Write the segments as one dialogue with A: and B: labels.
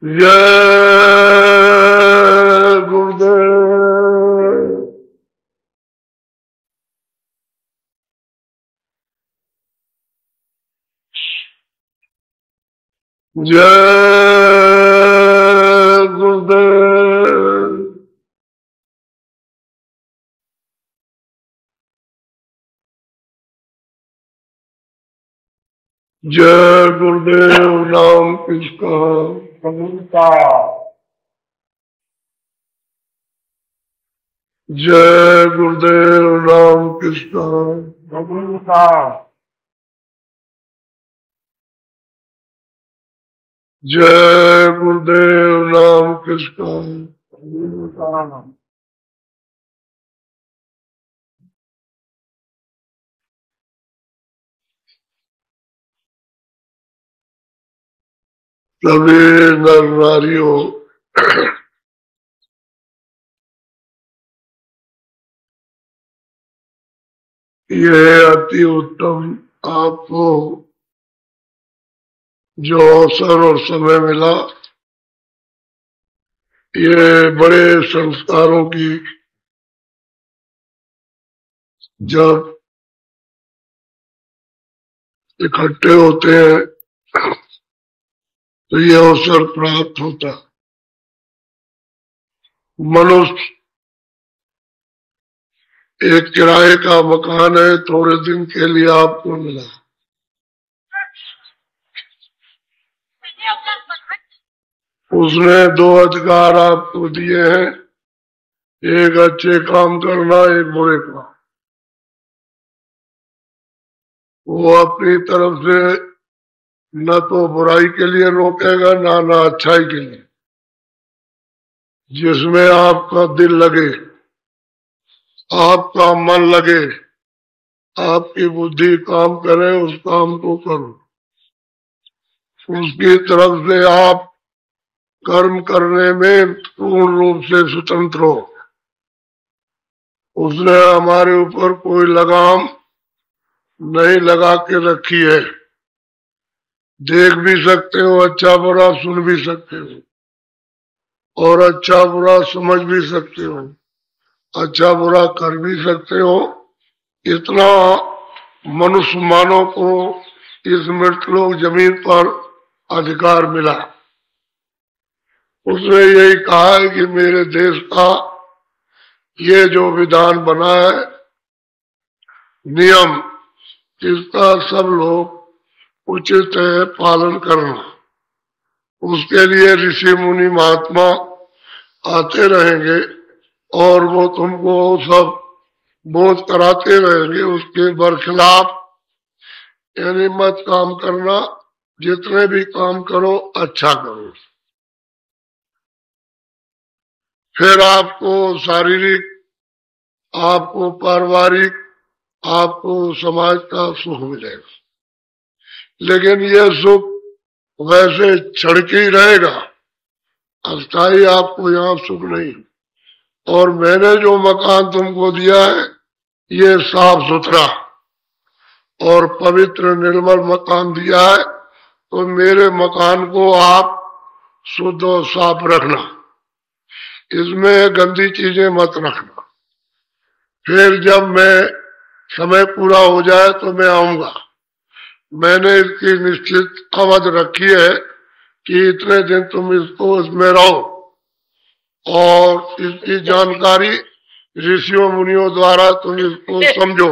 A: जय गुरुदेव। जय गुरुदेव। जय गुरुदेव। नाम किसका? का। जय गुरुदेव। नाम किसका? का। जय गुरुदेव। नाम किसका? सभी नर नारियों, ये अति उत्तम आपको जो अवसर और समय मिला, ये बड़े संस्कारों की जब इकट्ठे होते हैं तो ये अवसर प्राप्त होता। मनुष्य एक किराए का मकान है, थोड़े दिन के लिए आपको मिला। उसने दो अधिकार आपको दिए हैं, एक अच्छे काम करना, एक बुरे काम। वो अपनी तरफ से न तो बुराई के लिए रोकेगा ना अच्छाई के लिए। जिसमें आपका दिल लगे, आपका मन लगे, आपकी बुद्धि काम करे, उस काम को करो। उसकी तरफ से आप कर्म करने में पूर्ण रूप से स्वतंत्र हो। उसने हमारे ऊपर कोई लगाम नहीं लगा के रखी है। देख भी सकते हो, अच्छा बुरा सुन भी सकते हो, और अच्छा बुरा समझ भी सकते हो, अच्छा बुरा कर भी सकते हो। इतना मनुष्य मानव को इस मृतलोक जमीन पर अधिकार मिला। उसने यही कहा है कि मेरे देश का ये जो विधान बना है, नियम, इसका सब लोग उचित है पालन करना। उसके लिए ऋषि मुनि महात्मा आते रहेंगे और वो तुमको सब बोध कराते रहेंगे। उसके बरखिलाफ यानी मत काम करना। जितने भी काम करो अच्छा करो। फिर आपको शारीरिक, आपको पारिवारिक, आपको समाज का सुख मिलेगा। लेकिन यह सुख वैसे क्षणिक ही रहेगा, अस्थायी आपको यहाँ सुख नहीं। और मैंने जो मकान तुमको दिया है, ये साफ सुथरा और पवित्र निर्मल मकान दिया है, तो मेरे मकान को आप शुद्ध और साफ रखना। इसमें गंदी चीजें मत रखना। फिर जब मैं समय पूरा हो जाए तो मैं आऊंगा। मैंने इसकी निश्चित अवध रखी है कि इतने दिन तुम इसमें रहो, और इसकी जानकारी ऋषियों मुनियों द्वारा तुम इसको समझो।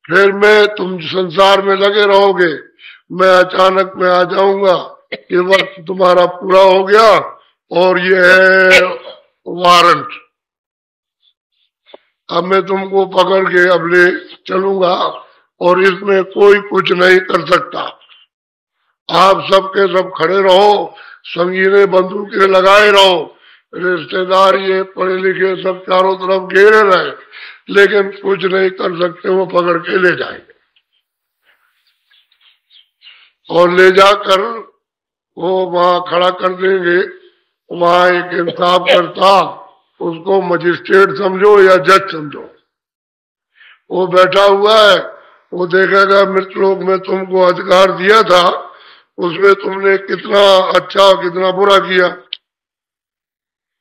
A: फिर मैं तुम संसार में लगे रहोगे, मैं अचानक में आ जाऊंगा। ये वक्त तुम्हारा पूरा हो गया और ये है वारंट। अब मैं तुमको पकड़ के अब ले चलूंगा और इसमें कोई कुछ नहीं कर सकता। आप सबके सब खड़े रहो, संगीने बंदूकें लगाए रहो, रिश्तेदार ये पढ़े लिखे सब चारों तरफ घेरे रहे, लेकिन कुछ नहीं कर सकते। वो पकड़ के ले जाएंगे और ले जाकर वो वहां खड़ा कर देंगे। वहां एक इंसाफ करता, उसको मजिस्ट्रेट समझो या जज समझो, वो बैठा हुआ है। वो देखेगा मृतलोक में तुमको अधिकार दिया था, उसमें तुमने कितना अच्छा और कितना बुरा किया,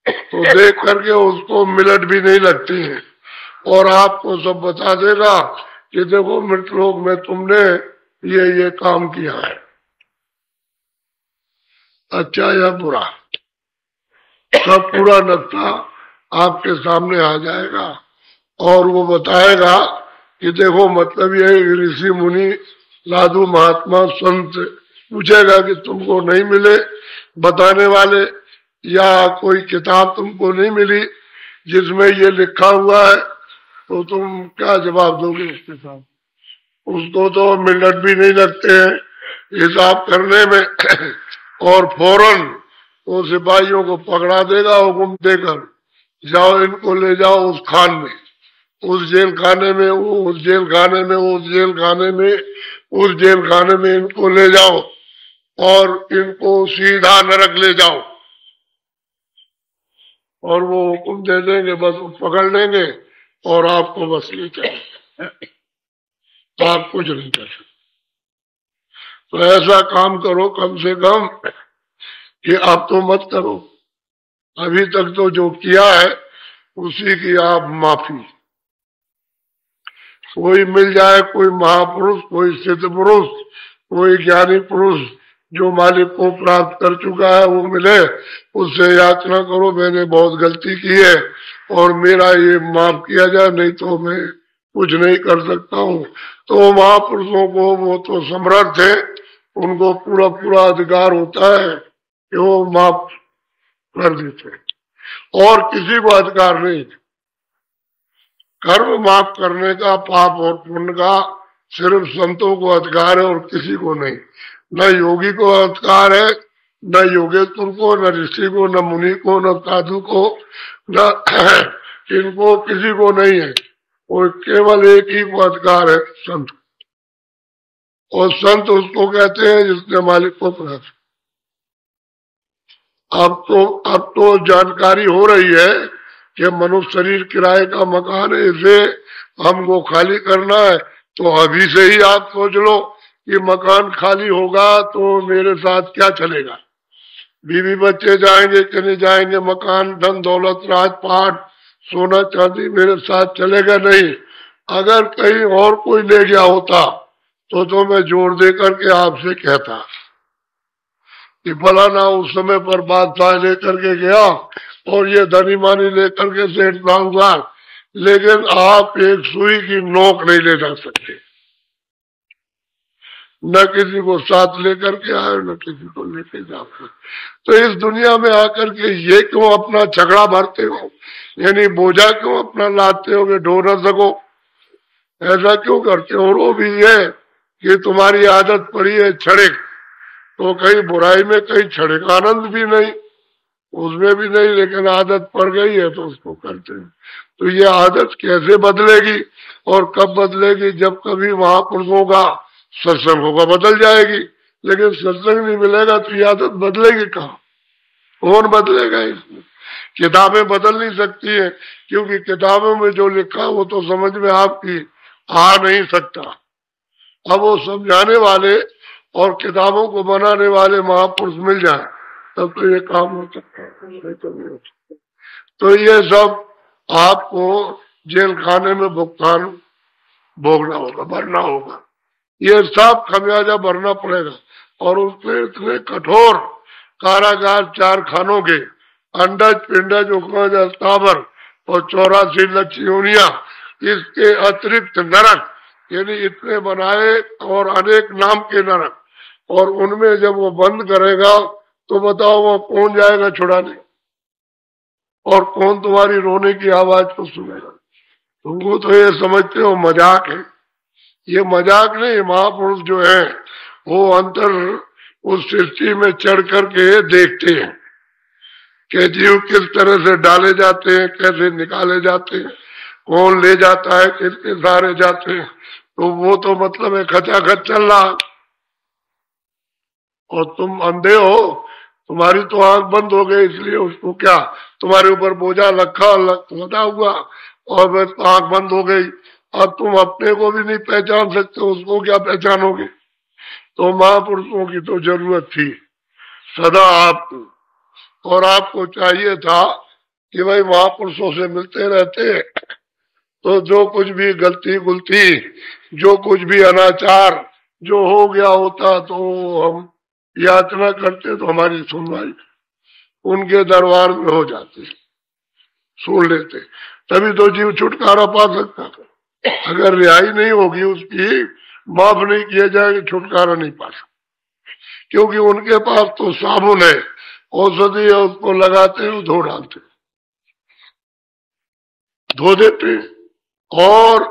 A: तो देख करके उसको मिनट भी नहीं लगती है और आपको सब बता देगा कि देखो मृतलोक में तुमने ये काम किया है, अच्छा या बुरा, सब पूरा नक्शा आपके सामने आ जाएगा और वो बताएगा कि देखो मतलब ये ऋषि मुनि साधु महात्मा संत पूछेगा कि तुमको नहीं मिले बताने वाले, या कोई किताब तुमको नहीं मिली जिसमें ये लिखा हुआ है, तो तुम क्या जवाब दोगे उसके साथ? उसको तो मिनट भी नहीं लगते हैं हिसाब करने में और फौरन वो सिपाहियों को पकड़ा देगा हुक्म देकर, जाओ इनको ले जाओ उस खान में, उस जेल खाने में, उस जेल खाने में, उस जेल खाने में, उस जेल खाने में इनको ले जाओ और इनको सीधा नरक ले जाओ। और वो हुक्म दे देंगे, बस पकड़ लेंगे और आपको बस ले जाए, आप कुछ नहीं कर सकते। तो ऐसा काम करो कम से कम कि आप तो मत करो, अभी तक तो जो किया है उसी की आप माफी। कोई मिल जाए, कोई महापुरुष, कोई सिद्ध पुरुष, कोई ज्ञानी पुरुष जो मालिक को प्राप्त कर चुका है वो मिले, उससे याचना करो मैंने बहुत गलती की है और मेरा ये माफ किया जाए, नहीं तो मैं कुछ नहीं कर सकता हूँ। तो महापुरुषों को वो तो समर्थ है, उनको पूरा पूरा अधिकार होता है कि वो माफ कर देते, और किसी को अधिकार नहीं। कर्म माफ करने का, पाप और पुण्य का सिर्फ संतों को अधिकार है और किसी को नहीं। न योगी को अधिकार है, न योगेश्वर को, न ऋषि को, न मुनि को, न साधु को, न इनको किसी को नहीं है। और केवल एक ही को अधिकार है, संत। और संत उसको कहते हैं जिसने मालिक को प्राप्त। अब तो जानकारी हो रही है कि मनुष्य शरीर किराए का मकान है, इसे हमको खाली करना है। तो अभी से ही आप सोच लो कि मकान खाली होगा तो मेरे साथ क्या चलेगा, बीवी बच्चे जाएंगे कि नहीं जाएंगे, मकान धन दौलत राजपाट सोना चांदी मेरे साथ चलेगा नहीं। अगर कहीं और कोई ले गया होता तो मैं जोर दे करके आपसे कहता कि फलाना उस समय पर बादशाह लेकर के गया और ये धनी मानी लेकर के सेठ हुआ, लेकिन आप एक सुई की नोक नहीं ले जा सकते, न किसी को साथ लेकर के आए, न किसी को लेके जा सकते। तो इस दुनिया में आकर के ये क्यों अपना झगड़ा भरते हो, यानी बोझा क्यों अपना लाते हो कि ढो न सको, ऐसा क्यों करते हो? और वो भी ये कि तुम्हारी आदत पड़ी है छड़े, तो कहीं बुराई में कहीं छड़े का आनंद भी नहीं, उसमें भी नहीं, लेकिन आदत पड़ गई है तो उसको करते हैं। तो ये आदत कैसे बदलेगी और कब बदलेगी? जब कभी महापुरुषों का सत्संग होगा बदल जाएगी, लेकिन सत्संग नहीं मिलेगा तो ये आदत बदलेगी कहाँ? कौन बदलेगा इसमें? किताबें बदल नहीं सकती है, क्योंकि किताबों में जो लिखा वो तो समझ में आपकी आ नहीं सकता। अब वो समझाने वाले और किताबों को बनाने वाले महापुरुष मिल जाए तब तो ये काम हो सकता है, नहीं तो नहीं हो सकता। तो ये सब आपको जेल खाने में भुगतान भोगना होगा, भरना होगा, ये सब खमियाजा भरना पड़ेगा। और उसमें इतने कठोर कारागार 4 खानों के, अंडज पिंडज उखमज अस्तावर और 84 लक्ष्योनिया, इसके अतिरिक्त नरक, यानी इतने बनाए और अनेक नाम के नरक, और उनमें जब वो बंद करेगा तो बताओ वो कौन जाएगा छुड़ाने, और कौन तुम्हारी रोने की आवाज को सुनेगा? तुमको तो ये समझते हो मजाक है, ये मजाक नहीं। महापुरुष जो है वो अंतर उस सृष्टि में चढ़ करके देखते हैं कि जीव किस तरह से डाले जाते हैं, कैसे निकाले जाते हैं, कौन ले जाता है, किसके सहारे जाते हैं। तो वो तो मतलब है खचाखच चल रहा, और तुम अंधे हो, तुम्हारी तो आंख बंद हो गई, इसलिए उसको क्या, तुम्हारे ऊपर बोझा लखा लदा हुआ और बस आंख बंद हो गई। अब तुम अपने को भी नहीं पहचान सकते, उसको क्या पहचानोगे? तो महापुरुषों की तो जरूरत थी सदा आपको, और आपको चाहिए था कि भाई महापुरुषों से मिलते रहते तो जो कुछ भी गलती गुलती, जो कुछ भी अनाचार जो हो गया होता तो हम याचना करते तो हमारी सुनवाई उनके दरबार में हो जाती, सुन लेते, तभी तो जीव छुटकारा पा सकता था। अगर रिहाई नहीं होगी उसकी, माफ नहीं किया जाएगा, छुटकारा नहीं पा सकता, क्योंकि उनके पास तो साबुन है, औषधि है, उसको लगाते हैं, धो डालते, धो देते, और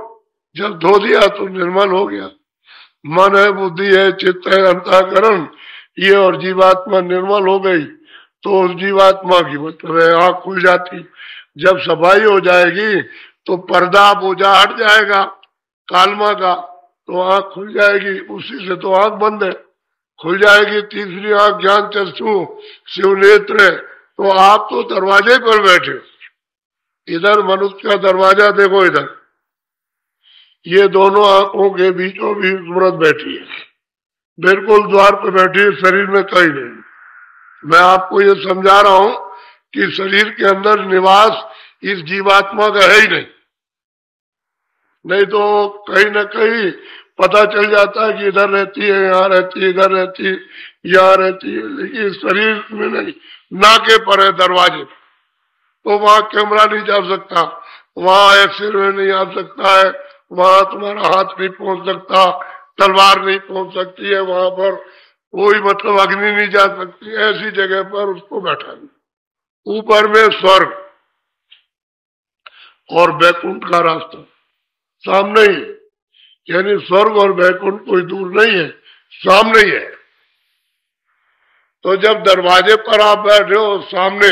A: जब धो दिया तो निर्मल हो गया। मन है, बुद्धि है, चित्त है, अंतःकरण, ये और जीवात्मा निर्मल हो गई तो उस जीवात्मा की मतलब आँख खुल जाती। जब सफाई हो जाएगी तो पर्दा बोझा हट जाएगा कालमा का, तो आँख खुल जाएगी, उसी से तो आँख बंद है, खुल जाएगी तीसरी आँख, ज्ञान चक्षु शिव नेत्र। तो आप तो दरवाजे पर बैठे, इधर मनुष्य का दरवाजा देखो, इधर ये दोनों आंखों के बीचों बीच मूर्त बैठी है, बिल्कुल द्वार पर बैठी है, शरीर में कहीं नहीं। मैं आपको ये समझा रहा हूं कि शरीर के अंदर निवास इस जीवात्मा का है ही नहीं, नहीं तो कहीं न कहीं पता चल जाता है कि इधर रहती है, यहाँ रहती है, इधर रहती है, यहाँ रहती है, लेकिन शरीर में नहीं, नाके पर है, दरवाजे पर, तो वहां कैमरा नहीं जा सकता, वहां एक्सरे नहीं आ सकता है, वहां तुम्हारा हाथ नहीं पहुंच सकता, तलवार नहीं पहुंच सकती है, वहां पर कोई मतलब अग्नि नहीं जा सकती, ऐसी जगह पर उसको बैठा दिया। ऊपर में स्वर्ग और बैकुंठ का रास्ता सामने ही, यानी स्वर्ग और बैकुंठ कोई दूर नहीं है, सामने ही है। तो जब दरवाजे पर आप बैठे हो, सामने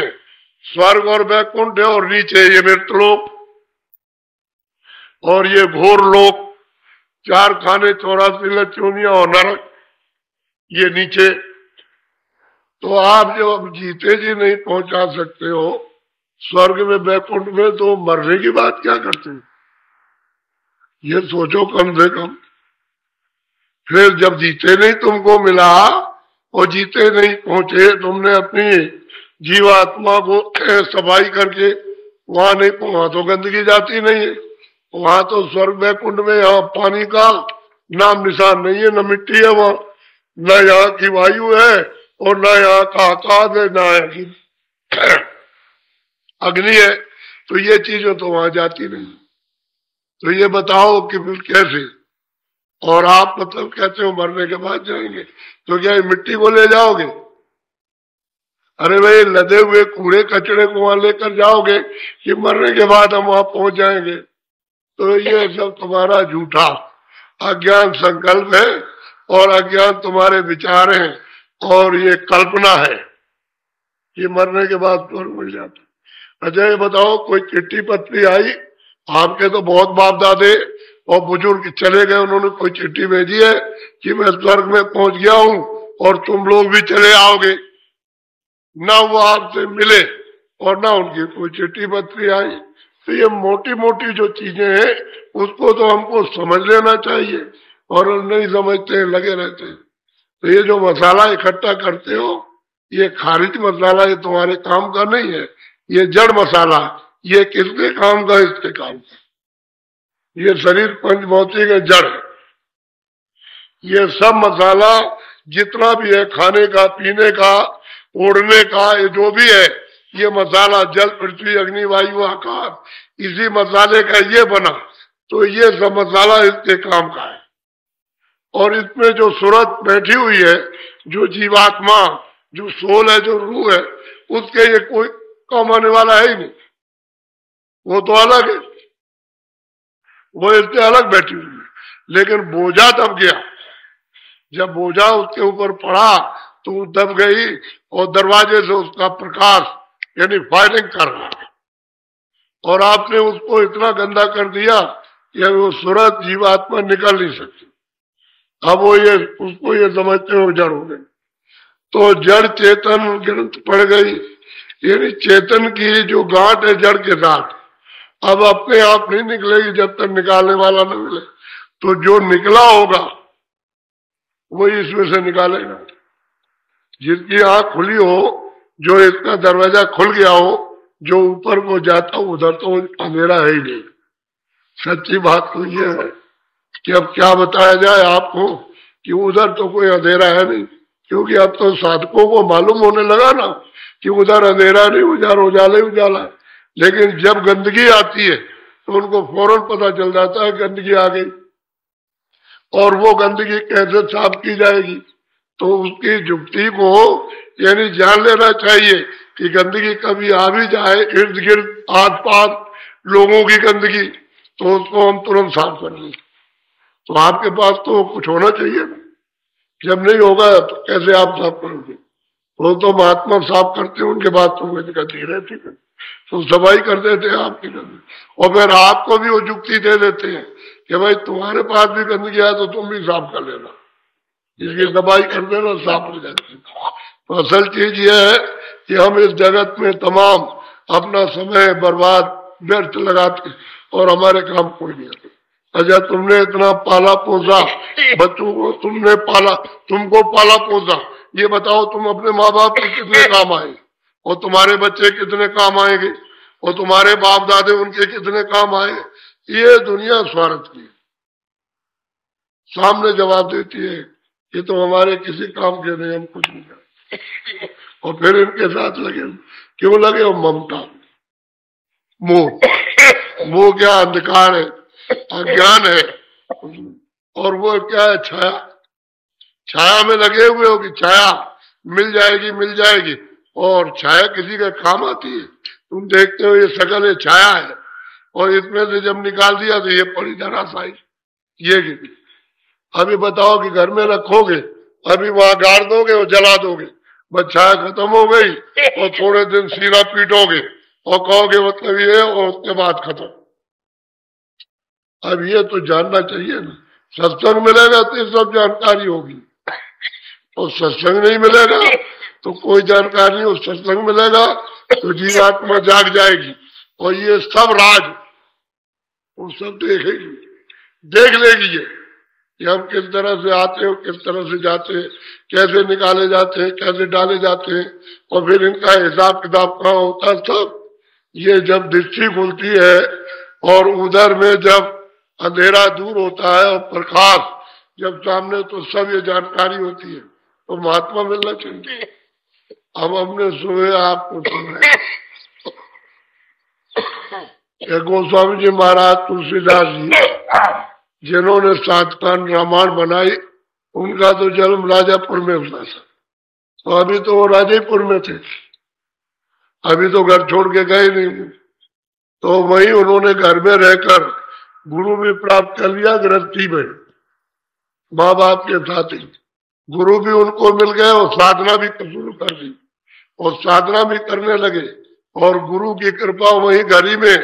A: स्वर्ग और बैकुंठ है, और नीचे ये मृतलोक और ये घोर लोक, 4 खाने 84 लचूनिया और नरक, ये नीचे। तो आप जब जीते जी नहीं पहुंचा सकते हो स्वर्ग में बैकुंठ में, तो मरने की बात क्या करते हो, ये सोचो कम से कम। फिर जब जीते नहीं तुमको मिला और जीते नहीं पहुंचे, तुमने अपनी जीवात्मा को सफाई करके वहां नहीं पहुंचा, तो गंदगी जाती नहीं है। वहां तो स्वर्ग बैकुंठ में यहाँ पानी का नाम निशान नहीं है, न मिट्टी है वहां, न यहाँ की वायु है, और न यहाँ का आकाश है, न यहाँ की अग्नि है। तो ये चीजें तो वहां जाती नहीं। तो ये बताओ कि फिर कैसे, और आप मतलब कहते हो मरने के बाद जाएंगे, तो क्या मिट्टी को ले जाओगे? अरे भाई, लदे हुए कूड़े कचड़े को वहां लेकर जाओगे कि मरने के बाद हम वहां पहुंच जाएंगे? तो ये सब तुम्हारा झूठा अज्ञान संकल्प है, और अज्ञान तुम्हारे विचार हैं, और ये कल्पना है कि मरने के बाद स्वर्ग मिल जाता। अच्छा ये बताओ, कोई चिट्ठी पत्री आई? आपके तो बहुत बाप दादे और बुजुर्ग चले गए, उन्होंने कोई चिट्ठी भेजी है कि मैं स्वर्ग में पहुंच गया हूं और तुम लोग भी चले आओगे? ना वो आपसे मिले और ना उनकी कोई चिट्ठी पत्री आई। तो ये मोटी मोटी जो चीजें हैं उसको तो हमको समझ लेना चाहिए, और नहीं समझते हैं, लगे रहते हैं। तो ये जो मसाला इकट्ठा करते हो, ये खारिज मसाला, ये तुम्हारे काम का नहीं है, ये जड़ मसाला। ये किसके काम का? इसके काम का। ये शरीर पंचभौतिक है, जड़। ये सब मसाला जितना भी है, खाने का, पीने का, ओढ़ने का, ये जो भी है, ये मसाला जल पृथ्वी अग्नि वायु आकाश, इसी मसाले का ये बना। तो ये सब मसाला इसके काम का है। और इसमें जो सूरत बैठी हुई है, जो जीवात्मा, जो सोल है, जो रूह है, उसके ये कोई काम आने वाला है ही नहीं, वो तो अलग है, वो इससे अलग बैठी हुई है। लेकिन बोझा तब गया, जब बोझा उसके ऊपर पड़ा तो वो दब गई, और दरवाजे से उसका प्रकाश यानी फायरिंग कर रहा है, और आपने उसको इतना गंदा कर दिया कि वो सूरत जीवात्मा निकल नहीं सकती। अब वो ये उसको ये समझते हो जड़ हो गई, तो जड़ चेतन ग्रंथ पड़ गई, यानी चेतन की जो गांठ है जड़ के साथ, अब अपने आप नहीं निकलेगी जब तक निकालने वाला न मिले। तो जो निकला होगा वही इसमें से निकालेगा। जिसकी आंख खुली हो, जो इसका दरवाजा खुल गया हो, जो ऊपर को जाता हो उधर तो अंधेरा है ही नहीं। सच्ची बात तो ये है कि अब क्या बताया जाए आपको कि उधर तो कोई अंधेरा है नहीं, क्योंकि अब तो साधकों को मालूम होने लगा ना कि उधर अंधेरा नहीं, उधर उजाला ही उजाला है। लेकिन जब गंदगी आती है तो उनको फौरन पता चल जाता है गंदगी आ गई, और वो गंदगी कैसे साफ की जाएगी। तो उसकी युक्ति को यानी जान लेना चाहिए कि गंदगी कभी आ भी जाए इर्द गिर्द आस पास लोगों की गंदगी, तो उसको हम तुरंत साफ कर लें। तो आपके पास तो कुछ होना चाहिए ना, जब नहीं होगा तो कैसे आप साफ करोगे। वो तो महात्मा साफ करते हैं, उनके बाद तो गंदगी रहती है, तो सफाई कर देते हैं आपकी गंदगी, और फिर आपको भी वो युक्ति दे देते हैं कि भाई तुम्हारे पास भी गंदगी है तो तुम भी साफ कर लेना, इसकी सफाई कर देना, साफ हो जाती है। तो असल चीज ये है कि हम इस जगत में तमाम अपना समय बर्बाद व्यर्थ लगाते और हमारे काम कोई नहीं आते। अच्छा, तुमने इतना पाला पोसा बच्चों को, तुमने पाला, तुमको पाला पोसा, ये बताओ तुम अपने माँ बाप के कितने काम आए, और तुम्हारे बच्चे कितने काम आएंगे, और तुम्हारे बाप दादे उनके कितने काम आए। ये दुनिया स्वार्थ की सामने जवाब देती है, ये तो हमारे किसी काम के नहीं, हम कुछ नहीं करते। और फिर इनके साथ लगे, क्यों लगे? और ममता, मोह क्या अंधकार है, अज्ञान है, और वो क्या है? छाया। छाया में लगे हुए हो कि छाया मिल जाएगी मिल जाएगी, और छाया किसी का काम आती है? तुम देखते हो ये शकल है, छाया है, और इसमें से जब निकाल दिया तो ये पड़ी धराशायी, ये गिरी। अभी बताओ कि घर में रखोगे, अभी वहां गाड़ दोगे और जला दोगे, बस छाया खत्म हो गई, और थोड़े दिन सीना पीटोगे और कहोगे मतलब ये, और उसके बाद खत्म। अब ये तो जानना चाहिए ना, सत्संग मिलेगा तो ये सब जानकारी होगी, और सत्संग नहीं मिलेगा तो कोई जानकारी नहीं। और सत्संग मिलेगा तो जीवात्मा जाग जाएगी, और ये सब राज वो सब देखेगी, देख लेगी ये कि हम किस तरह से आते हैं, किस तरह से जाते हैं, कैसे निकाले जाते हैं, कैसे डाले जाते हैं, और फिर इनका हिसाब किताब कहाँ होता है। सब ये जब दृष्टि खुलती है और उधर में जब अंधेरा दूर होता है और प्रकाश जब सामने, तो सब ये जानकारी होती है। तो महात्मा मिलना चाहिए। अब हमने सुने, आपको सुना गोस्वामी जी महाराज, तुलसीदास जी जिन्होंने सातकांड रामायण बनाई, उनका तो जन्म राजापुर में हुआ था। तो अभी तो वो राजेपुर में थे, अभी तो घर छोड़ के गए नहीं। तो वही उन्होंने घर में रहकर गुरु भी प्राप्त कर लिया, गृहस्थी में माँ बाप के साथ ही गुरु भी उनको मिल गए, और साधना भी शुरू कर दी, और साधना भी करने लगे, और गुरु की कृपा वही घड़ी में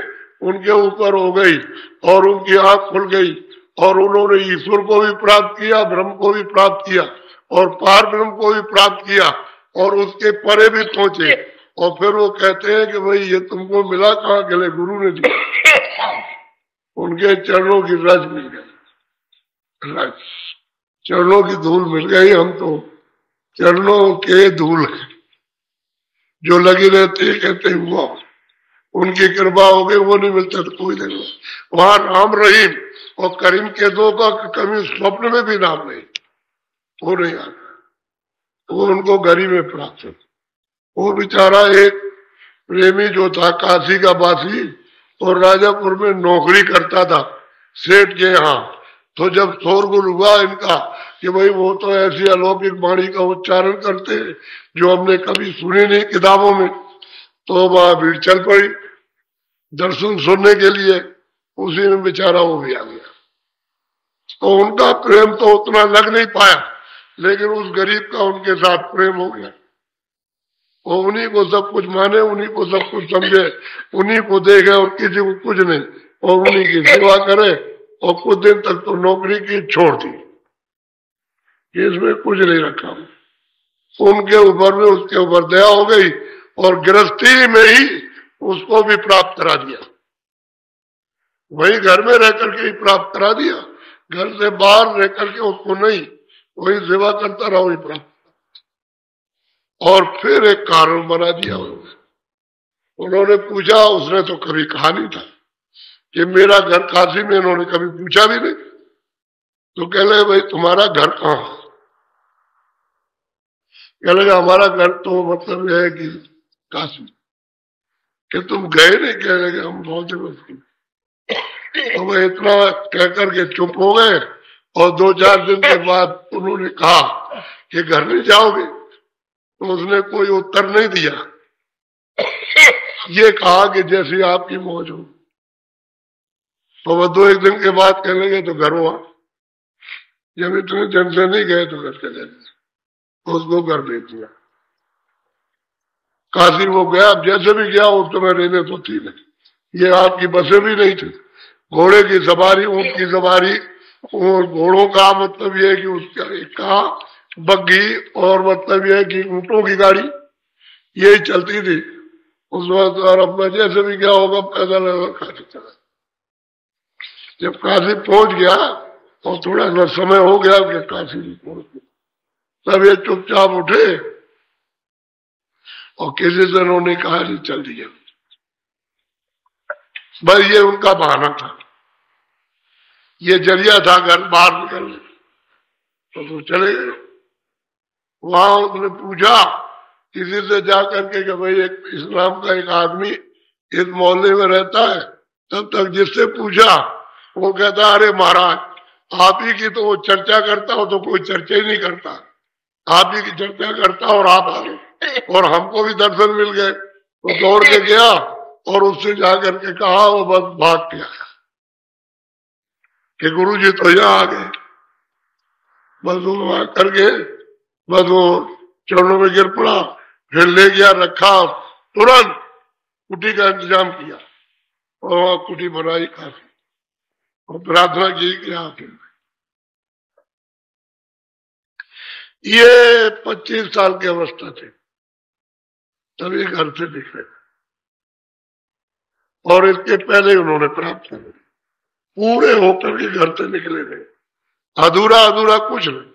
A: उनके ऊपर हो गई, और उनकी आंख खुल गई, और उन्होंने ईश्वर को भी प्राप्त किया, ब्रह्म को भी प्राप्त किया, और पार ब्रह्म को भी प्राप्त किया, और उसके परे भी पहुंचे। और फिर वो कहते हैं कि भाई ये तुमको मिला कहाँ? के लिए गुरु ने दिया, उनके चरणों की रज मिल गई, रज, चरणों की धूल मिल गई। हम तो चरणों के धूल जो लगी रहती है, कहते हैं वो उनकी कृपा हो गई, वो नहीं मिलता तो कोई नहीं। वहां राम रहीम और करीम के दो का कभी स्वप्न में भी नाम नहीं, वो नहीं आता, वो उनको गरी में प्राप्त है। वो बेचारा एक प्रेमी जो था, काशी का वासी, और राजापुर में नौकरी करता था सेठ के यहाँ। तो जब शोरगुल हुआ इनका कि भाई वो तो ऐसी अलौकिक वाणी का उच्चारण करते हैं जो हमने कभी सुनी नहीं किताबों में, तो वहां भीड़ चल पड़ी दर्शन सुनने के लिए। उसी में बेचारा वो भी आ गया। तो उनका प्रेम तो उतना लग नहीं पाया, लेकिन उस गरीब का उनके साथ प्रेम हो गया। वो उन्हीं को सब कुछ माने, उन्हीं को सब कुछ समझे, उन्हीं को देखे, और किसी को कुछ नहीं, और उन्हीं की सेवा करे। और कुछ दिन तक तो नौकरी की छोड़ दी, इसमें कुछ नहीं रखा। उनके ऊपर में उसके ऊपर दया हो गई, और गृहस्थी में ही उसको भी प्राप्त करा दिया, वही घर में रह करके ही प्राप्त करा दिया, घर से बाहर रह करके उसको नहीं। वही सेवा करता रहा, वही प्राप्त। और फिर एक कारण बना दिया उन्होंने पूछा, उसने तो कभी कहा नहीं था कि मेरा घर काशी में, इन्होंने कभी पूछा भी नहीं। तो कह लगे भाई तुम्हारा घर कहाँ? कह लगे हमारा घर तो मतलब है कि काशी। कि तुम गए नहीं? कह लगे हम बहुत जगह। तो मैं इतना कह करके चुप हो गए। और 2-4 दिन के बाद उन्होंने कहा कि घर नहीं जाओगे? तो उसने कोई उत्तर नहीं दिया, ये कहा कि जैसी आपकी मौज हो। तो वह 2-1 दिन के बाद कहने लगे तो घर हुआ। जब इतने दिन से नहीं गए तो घर चले गए, उसको घर दे दिया। काशी वो गया, अब जैसे भी गया उस समय रहने तो थी नहीं, ये आपकी बसें भी नहीं थी। घोड़े की सवारी, ऊंट की सवारी, और घोड़ों का मतलब यह है कि उसका कहा बग्घी, और मतलब यह है कि ऊंटों की गाड़ी यही चलती थी उस वक्त। और अपना जैसे भी क्या होगा पैदल काशी चला। जब काशी पहुंच गया और थोड़ा सा समय हो गया कि काशी पहुंच गया, तब ये चुपचाप उठे और किसी से उन्होंने कहा जी चल दिया। बस ये उनका बहाना था, ये जरिया था घर बाहर निकलने। तो चले गए। वहां उसने पूछा किसी से जाकर के भाई एक इस्लाम का एक आदमी इस मोहल्ले में रहता है? तब तक जिससे पूछा वो कहता अरे महाराज आप ही की तो वो चर्चा करता हो, तो कोई चर्चा ही नहीं करता, आप ही की चर्चा करता और आप आ गए। और हमको भी दर्शन मिल गए। तो दौड़ के गया और उससे जाकर के कहा, वो बस भाग के आया कि गुरु जी तो यहाँ आ गए। बस वो आ करके बस वो चरणों में गिर पड़ा, फिर ले गया, रखा, तुरंत कुटी का इंतजाम किया और वहां कुटी बनाई काफी, और प्रार्थना की कि आके। ये 25 साल की अवस्था थे तभी घर से निकले, और इसके पहले उन्होंने प्राप्त कर पूरे होकर के घर से निकले थे। अधूरा अधूरा कुछ नहीं।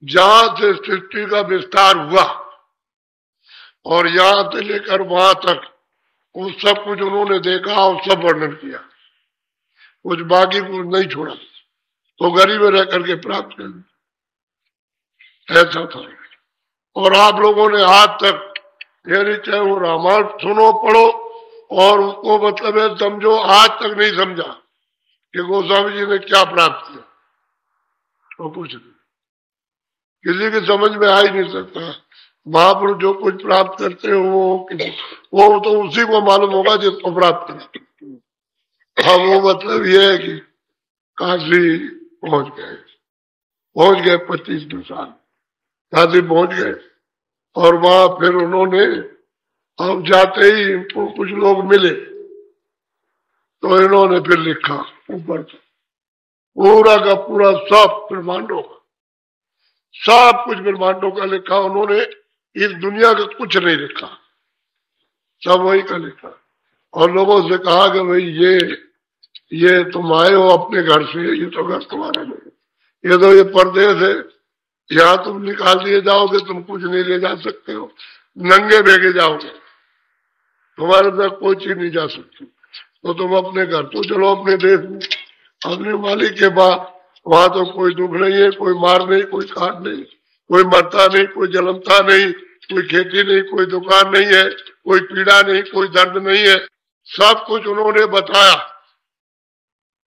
A: जहां से सृष्टि का विस्तार हुआ और यहां से लेकर वहां तक वो सब कुछ उन्होंने देखा और सब वर्णन किया, कुछ बाकी कुछ नहीं छोड़ा। तो गरीब रह करके प्राप्त कर, ऐसा था। और आप लोगों ने आज तक यानी चाहे वो रामायण सुनो पढ़ो और उसको मतलब है समझो, आज तक नहीं समझा कि गोस्वामी जी ने क्या प्राप्त किया। तो कुछ नहीं, किसी की समझ में आ ही नहीं सकता। महापुरुष जो कुछ प्राप्त करते हो वो तो उसी को मालूम होगा जिसको प्राप्त करते। हाँ, वो मतलब ये है कि काशी पहुंच गए 25 साल काशी पहुंच गए। और वहां फिर उन्होंने, अब जाते ही इनको कुछ लोग मिले तो इन्होंने फिर लिखा ऊपर पूरा का पूरा सब ब्रह्मांडों का, सब कुछ ब्रह्मांडों का लिखा उन्होंने। इस दुनिया का कुछ नहीं लिखा, सब वही का लिखा। और लोगों से कहा कि भाई ये तुम आए हो अपने घर से, ये तो घर तुम्हारा नहीं, ये तो ये परदेश है, यहाँ तुम निकाल दिए जाओगे, तुम कुछ नहीं ले जा सकते हो, नंगे भेगे जाओगे, तुम्हारे तक कोई चीज नहीं जा सकती। तो तुम अपने घर तो चलो, अपने देश में, अपने मालिक के बाद। वहां तो कोई दुख नहीं है, कोई मार नहीं, कोई काट नहीं, कोई मरता नहीं, कोई जलमता नहीं, कोई खेती नहीं, कोई दुकान नहीं है, कोई पीड़ा नहीं, कोई दर्द नहीं है। सब कुछ उन्होंने बताया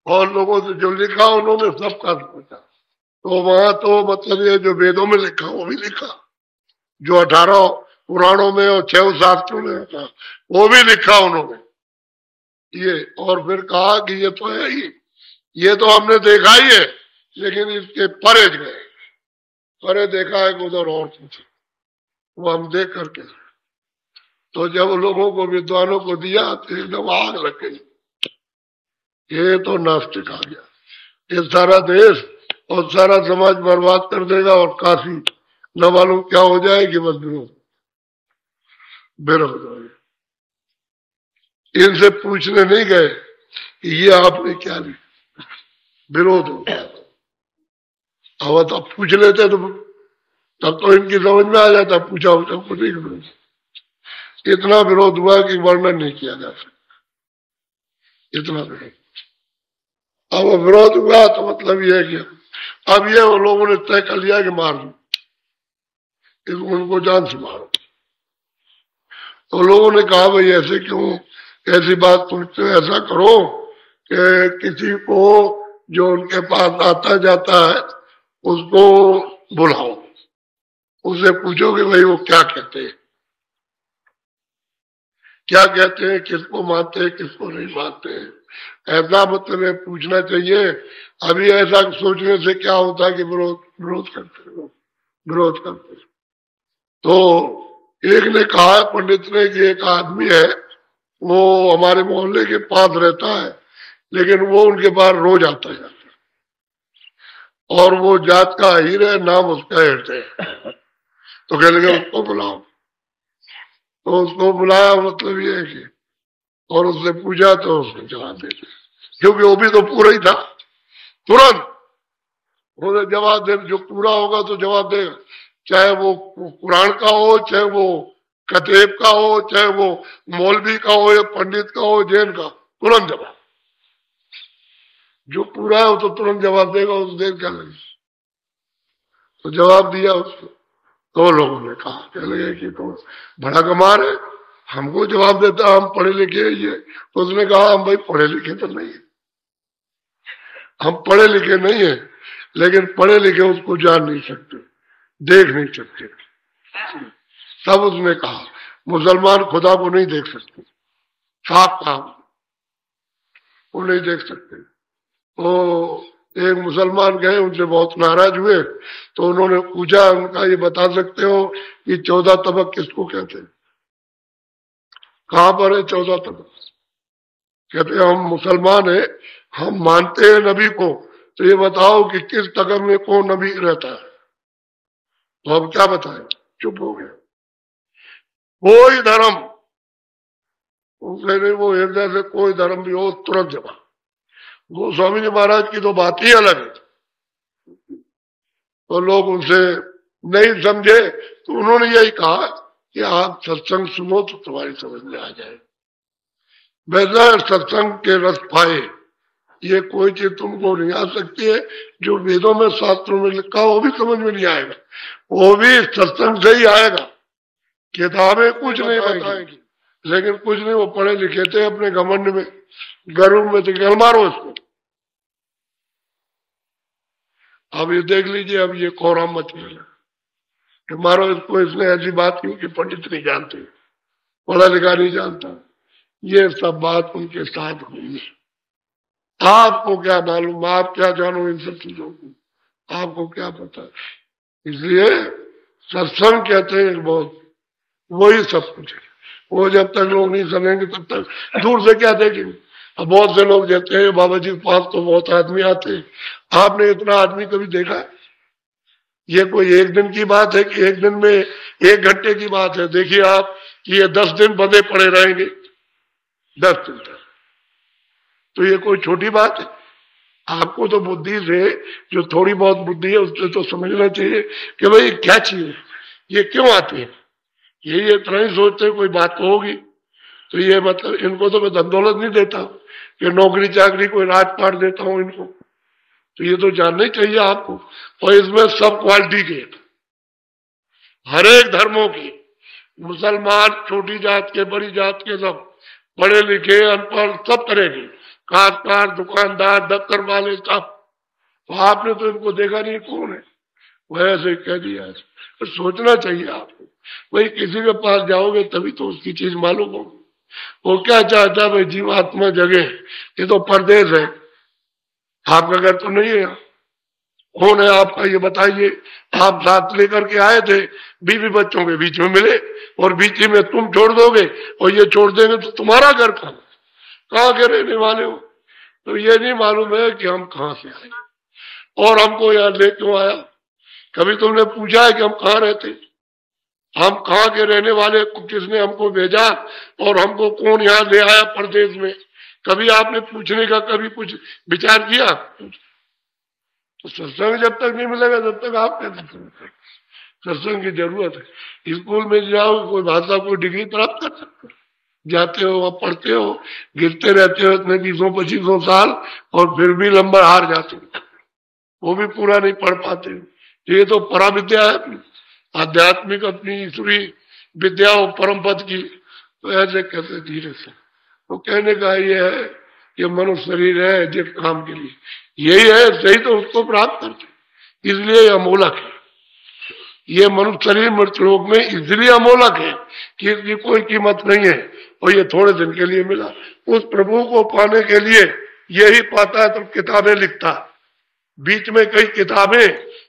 A: और लोगों से जो लिखा उन्होंने सबका सोचा। तो वहां तो मतलब ये जो वेदों में लिखा वो भी लिखा, जो 18 पुराणों में और 6 शास्त्रों में था वो भी लिखा उन्होंने ये। और फिर कहा कि ये तो है ही, ये तो हमने देखा ही है, लेकिन इसके परे गए, परे देखा है कि उधर और कुछ, वो हम देख करके। तो जब लोगों को, विद्वानों को दिया तो एकदम आग लग गई, ये तो नास्तिक आ गया, ये सारा देश और सारा समाज बर्बाद कर देगा, और काफी न मालूम क्या हो जाएगी, बस विरोध। इनसे पूछने नहीं गए कि ये आपने क्या लिखा, विरोध हो गया। अब तो पूछ लेते तो तब तो इनकी समझ में आ जाता, पूछा उछा कुछ नहीं। इतना विरोध हुआ कि वर्णन नहीं किया जा सकता, इतना विरोध। अब विरोध हुआ तो मतलब यह है कि अब ये वो लोगों ने तय कर लिया कि मार दो, उनको जान से मारो। तो लोगों ने कहा भाई ऐसे क्यों, ऐसी बात सोचते हो, ऐसा करो कि किसी को जो उनके पास आता जाता है उसको बुलाओ, उससे पूछो कि भाई वो क्या कहते हैं, क्या कहते हैं, किसको मानते हैं किसको नहीं मानते हैं, ऐसा मतलब पूछना चाहिए। अभी ऐसा सोचने से क्या होता है कि विरोध करते हो, विरोध करते। तो एक ने कहा पंडित ने कि एक आदमी है वो हमारे मोहल्ले के पास रहता है, लेकिन वो उनके पास रोज आता जाता और वो जात का हीर है, नाम उसका हृदय है। तो कह लगे उसको बुलाओ। तो उसको बुलाया, मतलब ये है कि और उससे पूछा तो उसने जवाब दे दिया, क्योंकि वो भी तो पूरा ही था। तुरंत उन्होंने जवाब दे, जो पूरा होगा तो जवाब देगा, चाहे वो कुरान का हो, चाहे वो कतेब का हो, चाहे वो मौलवी का हो या पंडित का हो, जैन का, तुरंत जवाब। जो पूरा है वो तो तुरंत जवाब देगा, उस देर क्या लगे। तो जवाब दिया उसको। तो लोगों ने कहा, कह लगे कि तो बड़ा कमाल है, हमको जवाब देता, हम पढ़े लिखे ये। तो उसने कहा हम भाई पढ़े लिखे तो नहीं है, हम पढ़े लिखे नहीं है, लेकिन पढ़े लिखे उसको जान नहीं सकते, देख नहीं सकते। तब उसने कहा मुसलमान खुदा को नहीं देख सकते, साफ कहा, वो नहीं देख सकते। तो एक मुसलमान गए, उनसे बहुत नाराज हुए, तो उन्होंने पूछा, उनका ये बता सकते हो कि 14 तबक किसको कहते हैं, कहां पर है 14 तबक। कहते हम मुसलमान है, हम मानते हैं नबी को, तो ये बताओ कि किस तबक में कौन नबी रहता है। तो अब क्या बताएं, चुप हो गए। कोई धर्म, वो हृदय से कोई धर्म भी हो, तुरंत जवाब। गोस्वामी जी महाराज की तो बात ही अलग है। तो लोग उनसे नहीं समझे, तो उन्होंने यही कहा कि आप सत्संग सुनो तो तुम्हारी समझ में आ जाए। वैसा सत्संग के रस पाए, ये कोई चीज तुमको नहीं आ सकती है। जो वेदों में शास्त्रों में लिखा वो भी समझ में नहीं आएगा, वो भी सत्संग से ही आएगा। किताबें कुछ नहीं बताएंगी, लेकिन कुछ नहीं, वो पढ़े लिखे थे अपने घमंड में, गर्व में, तो मारो इसको। अब ये देख लीजिए, अब ये कोहराम मच गया कि मारो इसको, इसने ऐसी बात की कि पंडित नहीं जानते, पढ़ा लिखा नहीं जानता। ये सब बात उनके साथ हुई। आपको क्या मालूम, आप क्या जानो इन सब चीजों को, आपको क्या पता। इसलिए सत्संग कहते हैं बहुत, वही सब कुछ है। वो जब तक लोग नहीं समझेंगे तब तक दूर से क्या देखेंगे। अब बहुत से लोग कहते हैं बाबा जी के पास तो बहुत आदमी आते हैं, आपने इतना आदमी कभी देखा है? ये कोई एक दिन की बात है कि एक दिन में 1 घंटे की बात है? देखिए आप कि ये 10 दिन बंधे पड़े रहेंगे, 10 दिन तक। तो ये कोई छोटी बात है? आपको तो बुद्धि से, जो थोड़ी बहुत बुद्धि है उससे तो समझना चाहिए कि भाई क्या चीज है, ये क्यों आती है। ये इतना ही सोचते कोई बात तो होगी। तो ये मतलब इनको तो मैं धन दौलत नहीं देता हूं कि नौकरी चाकरी कोई राजपाट देता हूं इनको, तो ये तो जानना ही चाहिए आपको। और इसमें सब क्वालिटी के, हर एक धर्मों की, मुसलमान, छोटी जात के, बड़ी जात के, सब पढ़े लिखे, अनपढ़, सब तरह के, काश्तकार, दुकानदार, दफ्तर वाले, सब। तो आपने तो इनको देखा नहीं कौन है, वह ऐसे कह दिया। तो सोचना चाहिए आपको, वही किसी के पास जाओगे तभी तो उसकी चीज मालूम होगी। वो क्या चाहता है भाई, जीवात्मा जगे, ये तो परदेश है, आपका घर तो नहीं है। कौन है आपका ये बताइए। आप साथ लेकर के आए थे, बीवी बच्चों के बीच में मिले, और बीच में तुम छोड़ दोगे और ये छोड़ देंगे तो तुम्हारा घर कहाँ के रहने वाले हो। तो ये नहीं मालूम है कि हम कहाँ से आए और हमको यहाँ ले क्यों आया। कभी तुमने पूछा है कि हम कहाँ रहते, हम कहाँ के रहने वाले, किसने हमको भेजा और हमको कौन यहाँ ले आया परदेश में। कभी आपने पूछने का कभी कुछ विचार किया? तो सत्संग जब तक नहीं मिलेगा तब तक आप कैसे करेंगे? सत्संग की जरूरत है। स्कूल में जाओ, कोई भाषा कोई डिग्री प्राप्त कर सकते हो, जाते हो वहां पढ़ते हो, गिरते रहते हो इतने 20-25 साल और फिर भी नंबर हार जाते हो, वो भी पूरा नहीं पढ़ पाते। ये तो परा विद्या है अपनी, आध्यात्मिक अपनी ईश्वरी विद्या हो परम पद की। तो ऐसे कहते धीरे से, तो कहने का ये है कि मनुष्य शरीर है जिस काम के लिए, यही है सही, तो उसको प्राप्त करते, इसलिए अमोलक है ये मनुष्य शरीर मृत्यु लोक में, इसलिए अमोलक है कि इसकी कोई कीमत नहीं है और ये थोड़े दिन के लिए मिला। उस प्रभु को पाने के लिए यही पाता है तो किताबें लिखता, बीच में कई किताबें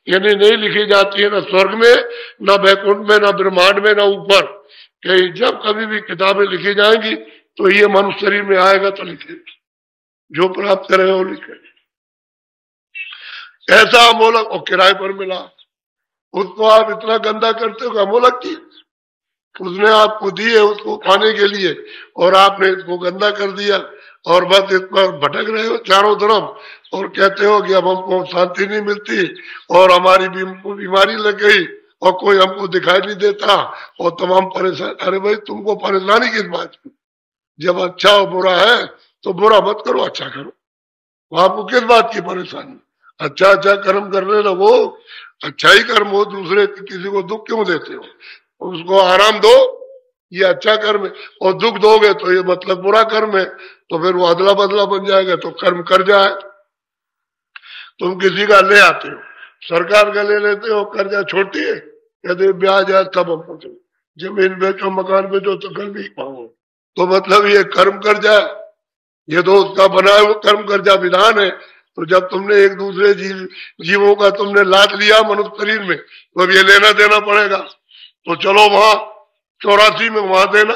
A: यानी नहीं लिखी जाती है, ना स्वर्ग में, ना बैकुंठ में, ना ब्रह्मांड में, ना ऊपर कहीं। जब कभी भी किताबें लिखी जाएंगी तो ये मनुष्य शरीर में आएगा तो लिखेगी, जो प्राप्त करेगा वो लिखेगा। ऐसा अमोलक और किराए पर मिला, उसको आप इतना गंदा करते हो कि अमोलक की उसने आपको दी है उसको पाने के लिए और आपने इसको गंदा कर दिया और बस इस पर भटक रहे हो चारों तरफ और कहते हो कि अब हमको शांति नहीं मिलती और हमारी बीमारी लग गई और कोई हमको दिखाई नहीं देता और तमाम परेशान। अरे भाई तुमको परेशानी किस बात की? जब अच्छा और बुरा है तो बुरा मत करो, अच्छा करो। आपको किस बात की परेशानी? अच्छा अच्छा कर्म करने लगो, अच्छा ही कर्म हो, दूसरे किसी को दुख क्यों देते हो? उसको आराम दो, ये अच्छा कर्म है। और दुख दोगे तो ये मतलब बुरा कर्म है, तो फिर वो अदला बदला बन जाएगा, तो कर्म कर जाए। तुम किसी का ले आते हो, सरकार का ले लेते हो, कर्जा छोड़ती है, कहते ब्याज है तब हमको जमीन बेचो मकान बेचो तो कल भी पाओ, तो मतलब ये कर्म कर जाए, ये तो उसका बनाया हुआ कर्म कर्जा विधान है। तो जब तुमने एक दूसरे जीवों का तुमने लाद लिया मनुष्य शरीर में, तो अब ये लेना देना पड़ेगा। तो चलो वहां 84 में वहां देना,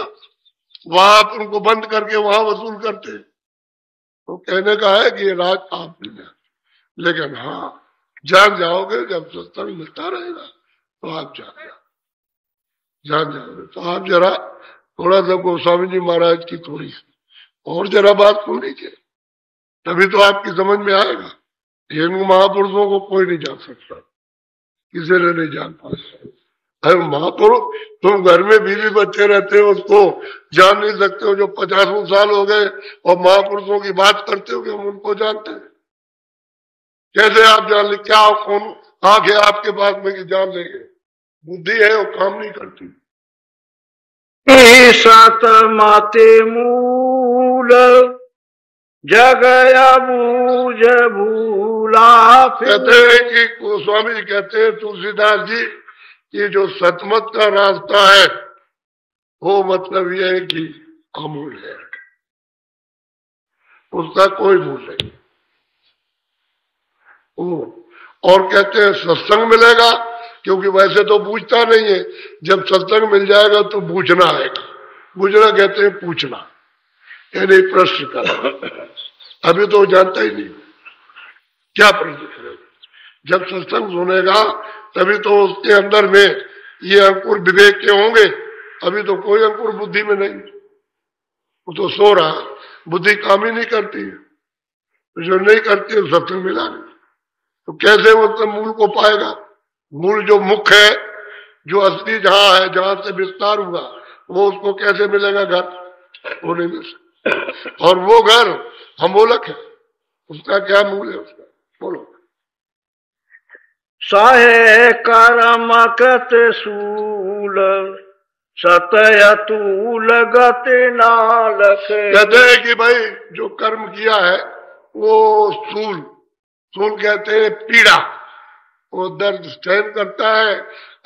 A: वहां उनको बंद करके वहां वसूल करते। तो कहने का है कि ये राज आप नहीं है, लेकिन हाँ जान जाओगे जब सत्संग मिलता रहेगा तो आप जान जाओगे। तो आप जरा थोड़ा सा गोस्वामी जी महाराज की थोड़ी और जरा बात सुन लीजिए, तभी तो आपकी समझ में आएगा। इन महापुरुषों को कोई नहीं जान सकता, किसी ने नहीं जान पाता। अरे महापुरुष, तुम घर में बीवी बच्चे रहते हो उसको जान नहीं सकते हो, जो 50 साल हो गए और महापुरुषों की बात करते हो कि हम उनको जानते हैं। कैसे आप जान ले? क्या कौन आंख है आपके पास में कि जान लेंगे? बुद्धि है वो काम नहीं करती।
B: सत माते मूल जगया बूझ भूला।
A: कहते हैं कि गोस्वामी जी कहते हैं तुलसीदास जी कि जो सतमत का रास्ता है वो मतलब यह है कि अमूल्य है, उसका कोई मूल्य नहीं। और कहते हैं सत्संग मिलेगा, क्योंकि वैसे तो बूझता नहीं है, जब सत्संग मिल जाएगा तो बूझना आएगा। बूझना कहते हैं पूछना, यानी प्रश्न करना। अभी तो जानता ही नहीं क्या प्रश्न करेगा। जब सत्संग सुनेगा तभी तो उसके अंदर में ये अंकुर विवेक के होंगे। अभी तो कोई अंकुर बुद्धि में नहीं, वो तो सो रहा, बुद्धि काम ही नहीं करती है। जो नहीं करती है सत्संग मिला नहीं, तो कैसे वो मूल को पाएगा? मूल जो मुख्य है, जो असली जहां है, जहां से विस्तार हुआ, वो उसको कैसे मिलेगा? घर वो नहीं मिल सकता। और वो घर अमोलक है, उसका क्या मूल है उसका? बोलो।
B: सहे कर्म कत सूल सतय तूल गति नालक।
A: कहते हैं कि भाई जो कर्म किया है वो सूल, सूल कहते हैं पीड़ा, वो दर्द सहन करता है।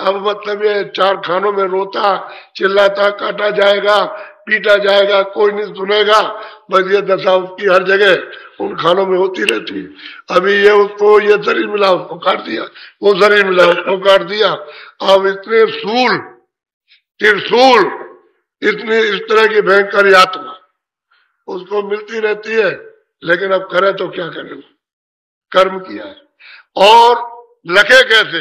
A: अब मतलब ये 4 खानों में रोता चिल्लाता, काटा जाएगा, पीटा जाएगा, कोई नहीं सुनेगा, बस ये दशा उसकी हर जगह उन खानों में होती रहती है। अभी ये उसको ये शरीर मिला उसको काट दिया, वो शरीर मिला उसको काट दिया। अब इतने सूल त्रिशूल, इतनी इस तरह की भयंकर यातना उसको मिलती रहती है, लेकिन अब करे तो क्या करे? कर्म किया है। और लखे कैसे?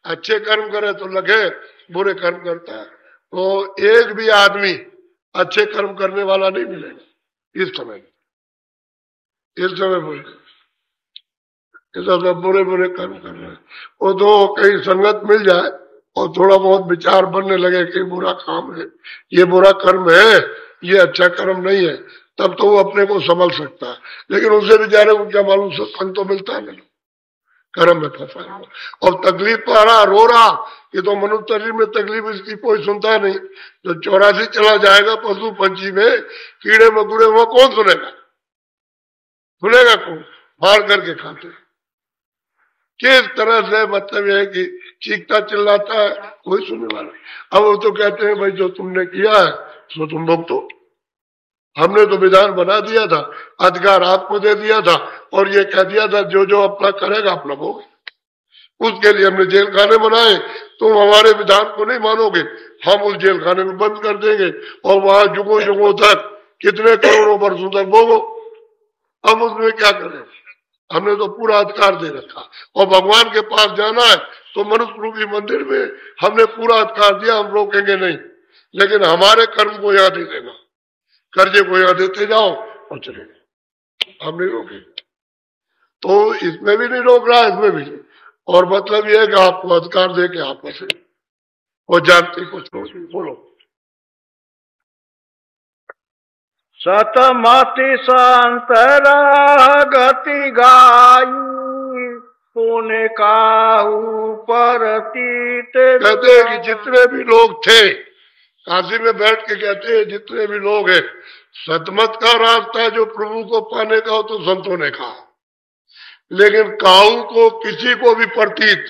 A: अच्छे कर्म करे तो लखे, बुरे कर्म करता है तो एक भी आदमी अच्छे कर्म करने वाला नहीं मिलेगा इस समय। इस समय बोल ऐसा सब बुरे बुरे कर्म कर रहे हैं। वो तो कहीं संगत मिल जाए और थोड़ा बहुत विचार बनने लगे कि बुरा काम है, ये बुरा कर्म है, ये अच्छा कर्म नहीं है, तब तो वो अपने को संभल सकता है। लेकिन उसे बेचारे को क्या मालूम, सत्संग तो मिलता है नहीं, कर्म में फंसा है। और तकलीफ पा रहा, रो रहा, ये तो मनुष्य शरीर में तकलीफ इसकी कोई सुनता नहीं। जो 84 चला जाएगा पशु पंछी में, कीड़े मकोड़े, वो कौन सुनेगा? सुनेगा कौन? मार करके खाते। किस तरह से मतलब यह है कि चीखता चिल्लाता है, कोई सुनने वाला। अब वो तो कहते हैं भाई जो तुमने किया है सो तुम लोग तो, हमने तो विधान बना दिया था, अधिकार आपको दे दिया था और ये कह दिया था जो जो अपना करेगा अपना भोग। उसके लिए हमने जेल खाने बनाए, तुम हमारे विधान को नहीं मानोगे, हम उस जेल खाने में बंद कर देंगे और वहां जुगों जुगों तक कितने करोड़ों वर्षों तक भोगो। हम उसमें क्या करें? हमने तो पूरा अधिकार दे रखा। और भगवान के पास जाना है तो मनुष्य रूपी मंदिर में हमने पूरा अधिकार दिया, हम रोकेंगे नहीं। लेकिन हमारे कर्म को यहाँ दे देना, कर्जे को यहाँ देते जाओ और चले, हम नहीं रोकेंगे। तो इसमें भी नहीं रोक रहा, इसमें भी नहीं। और मतलब यह है कि आपको अधिकार दे के आप बसे और जानते कुछ बोलो।
B: सतमति संतरा गति गाई, पुण्य काहू परतीत।
A: कहते हैं कि जितने भी लोग थे, काशी में बैठ के कहते हैं जितने भी लोग हैं, सतमत का रास्ता जो प्रभु को पाने का हो तो संतों ने कहा, लेकिन काऊ को किसी को भी प्रतीत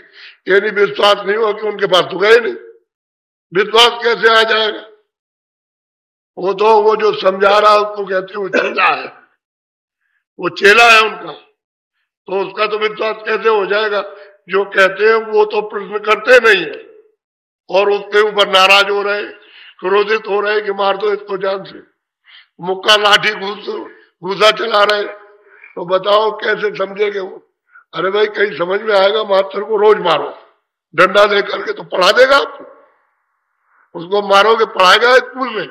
A: यानी विश्वास नहीं हुआ कि उनके पास तो गए नहीं। विश्वास कैसे आ जाएगा? वो तो वो जो समझा रहा है उसको कहते हैं वो चेला है, वो चेला है उनका, तो उसका तो विश्वास कैसे हो जाएगा? जो कहते हैं वो तो प्रश्न करते नहीं है और उसके ऊपर नाराज हो रहे, क्रोधित हो रहे कि मार दो इसको जान से, मुक्का लाठी घूसा चला रहे। तो बताओ कैसे समझेंगे वो? अरे भाई कहीं समझ में आएगा, मास्टर को रोज मारो डंडा दे करके तो पढ़ा देगा आपको? उसको मारोगे पढ़ाएगा स्कूल में?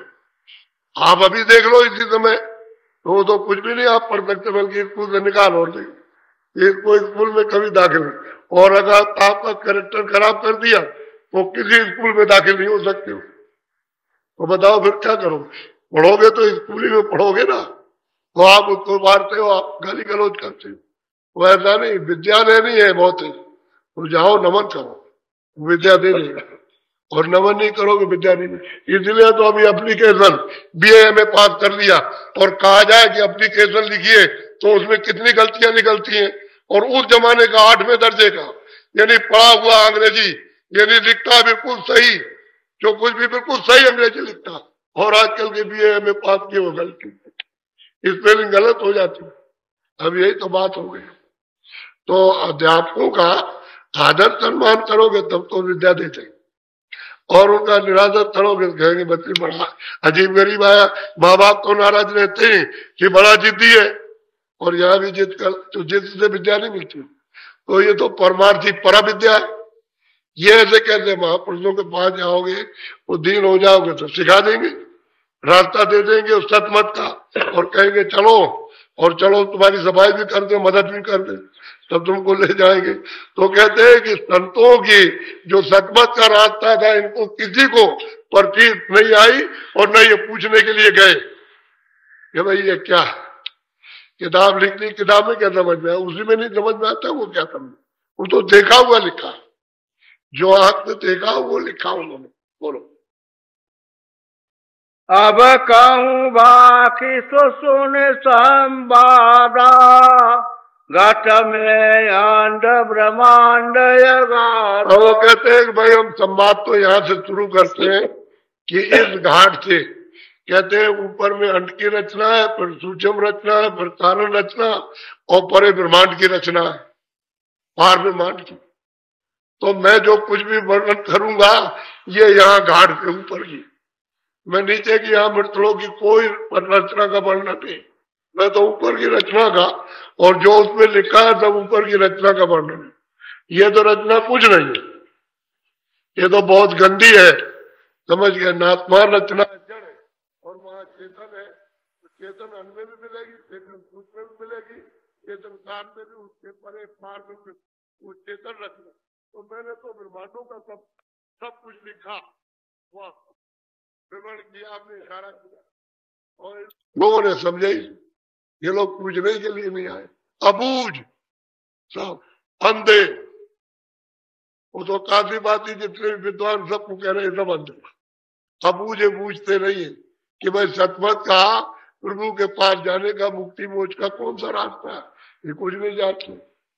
A: आप अभी देख लो इसी समय, तो वो तो कुछ भी नहीं आप पढ़ सकते, बल्कि स्कूल से निकाल और देंगे। इसको स्कूल में कभी दाखिल नहीं, और अगर आपका कैरेक्टर खराब कर दिया तो किसी स्कूल में दाखिल नहीं हो सकते हो। तो बताओ फिर क्या करोगे? पढ़ोगे तो स्कूल में पढ़ोगे ना, तो आप उसको मारते हो, आप गाली गलौज करते हो। वो ऐसा नहीं, विद्या लेनी है बहुत है तो जाओ नमन करो, विद्या दे देगा। और नमन नहीं करोगे विद्या नहीं। इसलिए तो अभी एप्लीकेशन बीए में पास कर लिया और कहा जाए कि एप्लीकेशन लिखिए तो उसमें कितनी गलतियां निकलती हैं। और उस जमाने का 8वें दर्जे का यानी पढ़ा हुआ अंग्रेजी यानी लिखता बिल्कुल सही, जो कुछ भी बिल्कुल सही अंग्रेजी लिखता, और आजकल के बीए में पास किए वो गलती, स्पेलिंग गलत हो जाती। अब यही तो बात हो गई। तो अध्यापकों का आदर सम्मान करोगे तब तो विद्या देते, और उनका निरादर करोगे तो कहेंगे बच्चे बड़ा अजीब गरीब आया। माँ बाप तो नाराज रहते हैं कि बड़ा जिद्दी है, और यहाँ भी जिद कर तो जिद से विद्या नहीं मिलती। तो ये तो परमार्थी परा विद्या है। ये ऐसे कहते महापुरुषों के पास जाओगे, वो दीन हो जाओगे तो सिखा देंगे, रास्ता दे देंगे उस सतमत का, और कहेंगे चलो, और चलो तुम्हारी सफाई भी कर दे, मदद भी कर दे, तब तुमको ले जाएंगे। तो कहते हैं कि संतों की जो सतमत का रास्ता था, इनको किसी को प्रतीत नहीं आई और न ये पूछने के लिए गए कि भाई ये क्या किताब लिख दी, किताब में क्या समझ में आया? उसी में नहीं समझ में आता वो क्या समझ, वो तो देखा हुआ लिखा, जो आंख में देखा वो लिखा उन्होंने। बोलो।
B: अब कहूँ बाकी तो सुन संवादा, घट में अंड ब्रह्मांड।
A: वो कहते हैं कि भाई हम संवाद तो यहाँ से शुरू करते हैं कि इस घाट से कहते हैं ऊपर में अंड की रचना है, फिर सूक्ष्म रचना है, फिर कारण रचना, और परे ब्रह्मांड की रचना है, पार ब्रह्मांड की। तो मैं जो कुछ भी वर्णन करूंगा ये यहाँ घाट के ऊपर की, मैं नीचे की यहाँ मृतलों की कोई रचना का वर्णन नहीं, मैं तो ऊपर की रचना का, और जो उसमें लिखा है सब ऊपर की रचना का वर्णन है। ये तो रचना कुछ नहीं है, ये तो बहुत गंदी है, समझ गए? नात्मान रचना जड़ है और वहां चेतन है, तो चेतन अन्न में भी मिलेगी, चेतन सूक्ष्म में भी मिलेगी, ये संसार में भी उसके परे पार में वो चेतन रखना। तो मैंने तो ब्रह्मांडों का सब कुछ लिखा, वह विवरण किया, आपने इशारा किया और लोगों ने समझे। ये लोग पूजने के लिए नहीं आए, अबूझ सब अंधे। वो तो काफी बाती जितने विद्वान सबको कह रहे सब अंधे, अबूझे बूझते नहीं है कि भाई सतमत कहा प्रभु के पास जाने का, मुक्ति मोक्ष का कौन सा रास्ता है, ये कुछ नहीं जानते।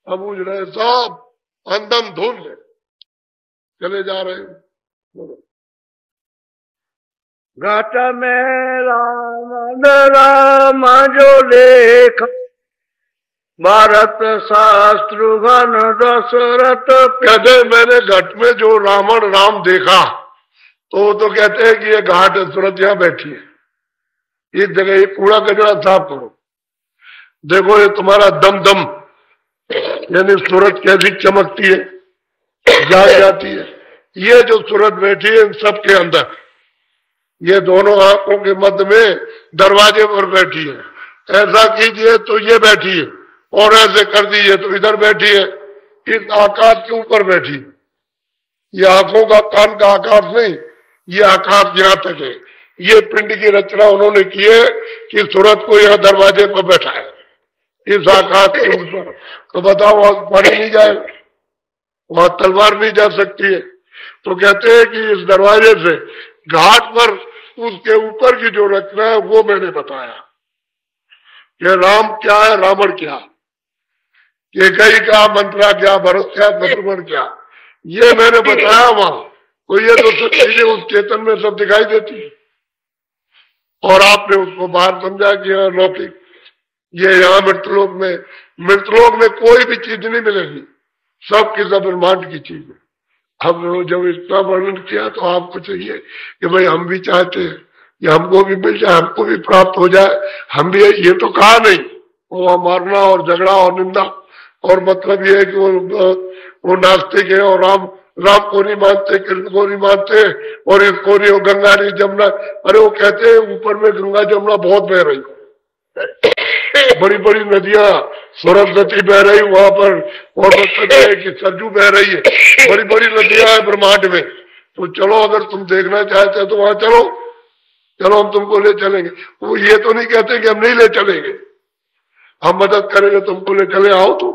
A: अबूझ रहे सब, अंधम धुंध चले जा रहे हैं।
B: घट में राम जो लेख, भारत शास्त्र घन दशरथ।
A: कहते मैंने घट में जो रावण राम देखा, तो वो तो कहते हैं कि ये घाट सूरत यहाँ बैठी है, इस जगह ये कूड़ा कचरा साफ करो, देखो ये तुम्हारा दम दम, यानी सूरत कैसी चमकती है, जाग जाती है। ये जो सूरत बैठी है इन सबके अंदर, ये दोनों आंखों के मध्य में दरवाजे पर बैठी है। ऐसा कीजिए तो ये बैठी है, और ऐसे कर दीजिए तो इधर बैठी है। इस आकाश के ऊपर बैठी, ये आंखों का कान का आकाश नहीं, ये आकाश यहाँ तक है। ये पिंड की रचना उन्होंने की है कि सूरत को यहाँ दरवाजे पर बैठा है, इस आकाश के ऊपर। तो बताओ वहां पानी नहीं जाएगा, वहां तलवार नहीं जा सकती है। तो कहते हैं कि इस दरवाजे से घाट पर उसके ऊपर की जो रचना है वो मैंने बताया कि राम क्या है, रावण क्या, ये कई क्या, मंत्रा क्या, भरत क्या, शत्रुघ्न क्या, ये मैंने बताया वहां। तो ये तो सब चीजें उस चेतन में सब दिखाई देती है, और आपने उसको बाहर समझा कि यहाँ लौकिक, ये यहाँ मृतलोक में कोई भी चीज नहीं मिलेगी, सब की सब ब्रह्मांड की चीज है। हम लोग जब इतना वर्णन किया तो आपको चाहिए कि भाई हम भी चाहते हैं कि हमको भी मिल जाए, हमको भी प्राप्त हो जाए, हम भी। ये तो कहा नहीं, वो मारना और झगड़ा और निंदा, और मतलब ये है कि वो नास्तिक है और राम को नहीं मानते, कृष्ण को नहीं मानते, और इसको नहीं, गंगा नहीं जमुना। अरे वो कहते हैं ऊपर में गंगा जमुना बहुत बह रही, बड़ी बड़ी नदियां, सरस्वती बह रही वहां पर, और कहते हैं कि सरजू बह रही है, बड़ी बड़ी नदियां है ब्रह्मांड में। तो चलो अगर तुम देखना चाहते हो तो वहां चलो, चलो हम तुमको ले चलेंगे। वो ये तो नहीं कहते कि हम नहीं ले चलेंगे, हम मदद करेंगे, तुमको ले चले आओ। तो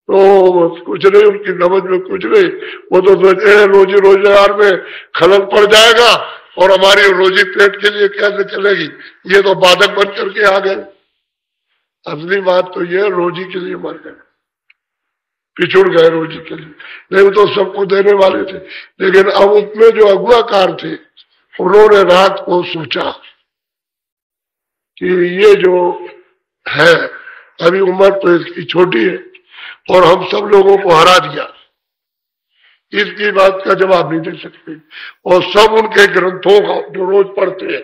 A: कुछ नहीं, उनकी समझ में कुछ नहीं। वो तो सोचे हैं रोजी रोजगार में खलल पड़ जाएगा और हमारी रोजी पेट के लिए कैसे चलेगी, ये तो बाधक बन करके आ गए। असली बात तो ये रोजी के लिए मर गए, पिछुड़ गए रोजी के लिए, नहीं तो सबको देने वाले थे। लेकिन अब उसमें जो अगुआकार थे उन्होंने रात को सोचा कि ये जो है, अभी उम्र तो इसकी छोटी है और हम सब लोगों को हरा दिया, इसकी बात का जवाब नहीं दे सकते। और सब उनके ग्रंथों का जो रोज पढ़ते हैं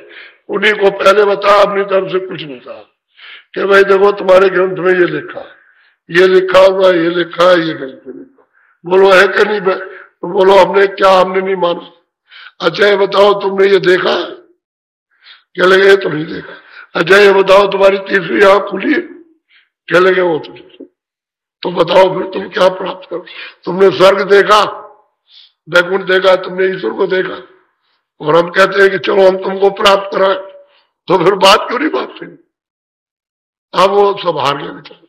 A: उन्हीं को पहले बताया, अपनी तरफ से कुछ नहीं कहा कि भाई देखो तुम्हारे ग्रंथ में ये लिखा है, ये लिखा हुआ, ये लिखा है, ये ग्रंथ लिखा, बोलो है कि नहीं? तो बोलो हमने क्या, हमने नहीं माना। अच्छा ये बताओ तुमने ये देखा है? क्या लगे ये तो नहीं देखा। अच्छा ये बताओ तुम्हारी तीसरी आंख खुली है? क्या लगे वो तो बताओ फिर तुम क्या प्राप्त करो। तुमने स्वर्ग देखा, वैकुंठ देखा, तुमने ईश्वर को देखा, और हम कहते हैं कि चलो हम तुमको प्राप्त कराएं, तो फिर बात क्यों नहीं बांटते? अब वो सब हार गए बेचारे।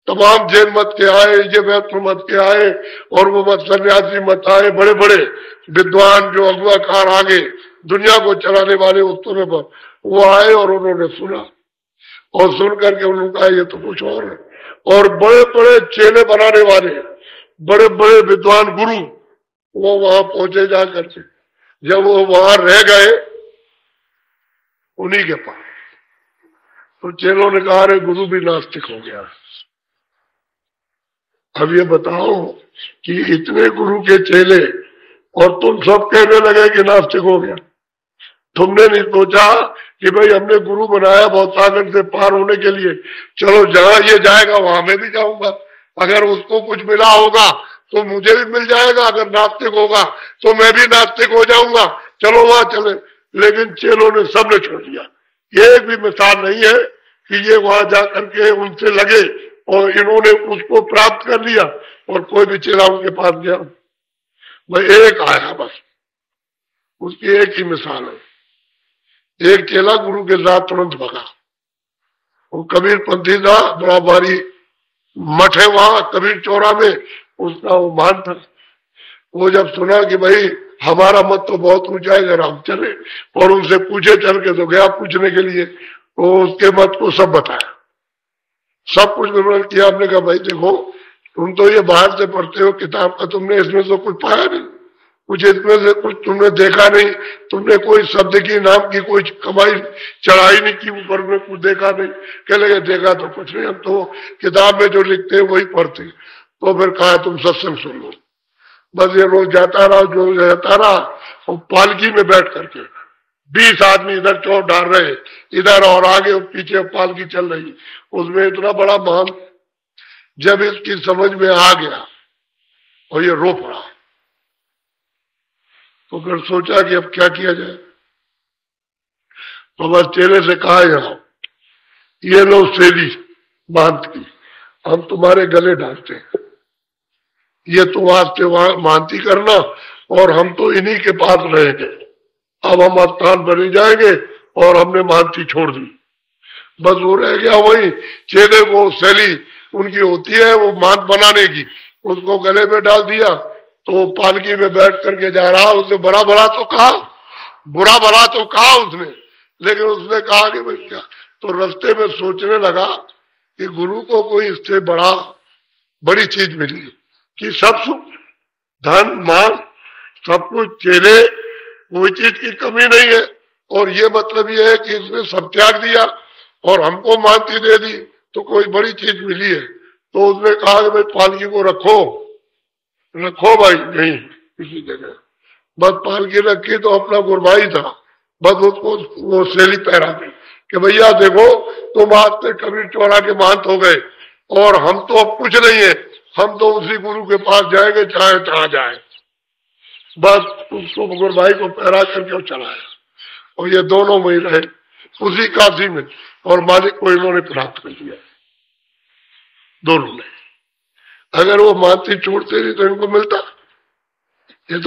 A: तमाम जैन मत के आए, ये वैष्णव मत के आए, और वो मत सन्यासी मत आए, बड़े बड़े विद्वान जो अगुआकार आगे दुनिया को चलाने वाले उत्तरों पर वो आए, और उन्होंने सुना, और सुन करके उन्होंने कहा ये तो कुछ और है। और बड़े बड़े चेले बनाने वाले, बड़े बड़े विद्वान गुरु वो वहां पहुंचे जा करके, जब वो वहां रह गए उन्हीं के पास, तो चेलों ने कहा अरे गुरु भी नास्तिक हो गया। अब ये बताओ कि इतने गुरु के चेले और तुम सब कहने लगे कि नास्तिक हो गया। तुमने नहीं सोचा कि भाई हमने गुरु बनाया बहुत सागर से पार होने के लिए, चलो जहां ये जाएगा वहां मैं भी जाऊंगा, अगर उसको कुछ मिला होगा तो मुझे भी मिल जाएगा, अगर नास्तिक होगा तो मैं भी नास्तिक हो जाऊंगा, चलो वहां चले। लेकिन चेलों ने सबने छोड़ दिया। एक भी मिसाल नहीं है कि ये वहां जाकर के उनसे लगे और इन्होंने उसको प्राप्त कर लिया और कोई भी चेला उनके पास गया। भाई एक आया बस, उसकी एक ही मिसाल है। एक चेला गुरु के साथ तुरंत भगा। वो कबीर पंथी था, बड़ा भारी मठ है वहां कबीर चौरा में, उसका वो मान था। वो जब सुना कि भाई हमारा मत तो बहुत ऊंचा है, अगर हम चले और उनसे पूछे चल के, तो गया पूछने के लिए, तो उसके मत को सब बताया, सब कुछ विवरण किया। आपने कहा भाई देखो, तुम तो ये बाहर से पढ़ते हो किताब का, तुमने इसमें तो कुछ पाया नहीं, कुछ इसमें से कुछ तुमने देखा नहीं, तुमने कोई शब्द की नाम की कोई कमाई चढ़ाई नहीं की, ऊपर में कुछ देखा नहीं। कह लगे देखा तो कुछ नहीं, हम तो किताब में जो लिखते हैं वही पढ़ते। तो फिर कहा तुम सत्संग सुन लो। बस ये रोज जाता रहा, जो जाता रहा, और पालकी में बैठ करके 20 आदमी इधर चोट डाल रहे, इधर और आगे और पीछे पालकी चल रही, उसमें इतना बड़ा महान। जब इसकी समझ में आ गया और ये रो पड़ा, तो फिर सोचा कि अब क्या किया जाए। तो बस चेले से कहा, यहाँ ये लो सेली बांध की, हम तुम्हारे गले डालते हैं, ये तुम आज से वहां मानती करना, और हम तो इन्हीं के पास रहेंगे। अब हम स्थान बने जाएंगे और हमने मानती छोड़ दी। बस वो रह गया वही, चेले को शैली उनकी होती है वो मान बनाने की, उसको गले में डाल दिया। तो पालकी में बैठ करके जा रहा, उसने बड़ा बड़ा तो कहा, बुरा भला तो कहा उसने, लेकिन उसने कहा कि भाई क्या। तो रास्ते में सोचने लगा कि गुरु को कोई इससे बड़ी चीज मिली कि सब सुख धन मान सब कुछ, चेले कोई चीज की कमी नहीं है, और ये मतलब ये है कि इसने सब त्याग दिया और हमको मानती दे दी, तो कोई बड़ी चीज मिली है। तो उसने कहा कि भाई पालकी को रखो भाई, नहीं किसी जगह। बस पालकी रखी तो अपना गुरबाई था, बस उसको वो शैली पहरा दी कि भैया देखो तुम आज से कबीर चौरा के महंत हो गए, और हम तो अब कुछ नहीं है, हम तो उसी गुरु के पास जाएंगे चाहे जहां जाए। बस उसको गुरबाई को पहरा करके चलाया, और ये दोनों वही रहे उसी काशी में, और मालिक को इन्होंने प्राप्त कर दिया दोनों ने। अगर वो मानती छोड़ते नहीं तो इनको मिलता। ये तो